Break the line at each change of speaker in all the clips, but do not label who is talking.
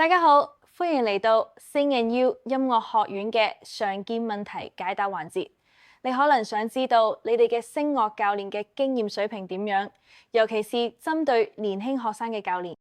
大家好，歡迎嚟到 Sing and You 音樂學院嘅常見問題解答環節。你可能想知道你哋嘅聲樂教練嘅經驗水平點樣，尤其是針對年輕學生嘅教練。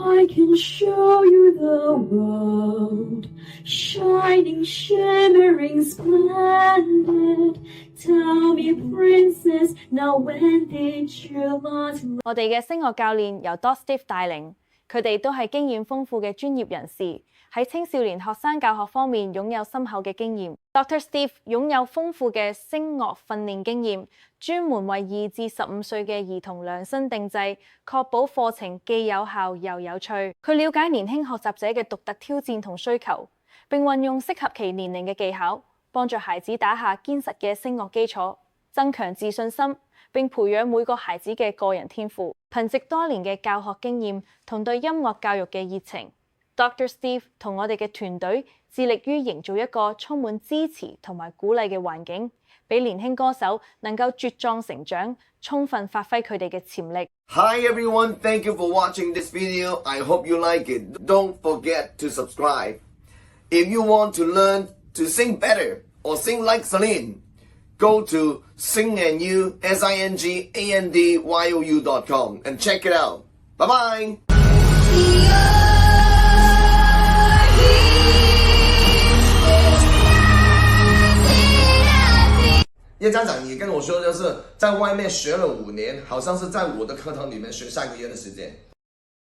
I can show you the world, shining, shimmering, splendid. Tell me, princess, now when did you last?
我哋嘅聲樂教練由 Dr. Steve 帶領，佢哋都係經驗豐富嘅專業人士，喺青少年學生教學方面擁有深厚嘅經驗。Dr. Steve 擁有豐富嘅聲樂訓練經驗，專門為2至15歲嘅兒童量身定製，確保課程既有效又有趣。佢了解年輕學習者嘅獨特挑戰同需求，並運用適合其年齡嘅技巧，幫助孩子打下堅實嘅聲樂基礎，增強自信心，並培養每個孩子嘅個人天賦。憑藉多年嘅教學經驗同對音樂教育嘅熱情， Dr. Steve 同我哋嘅團隊致力於營造一個充滿支持同埋鼓勵嘅環境，俾年輕歌手能夠茁壯成長，充分發揮佢哋嘅潛力。
Hi everyone, thank you for watching this video. I hope you like it. Don't forget to subscribe. If you want to learn to sing better or sing like Celine, go to singandyou, SINGANDYOU.com and check it out. Bye bye. 叶站长也跟我说，就是在外面学了5年，好像是在我的课堂里面学3个月的时间。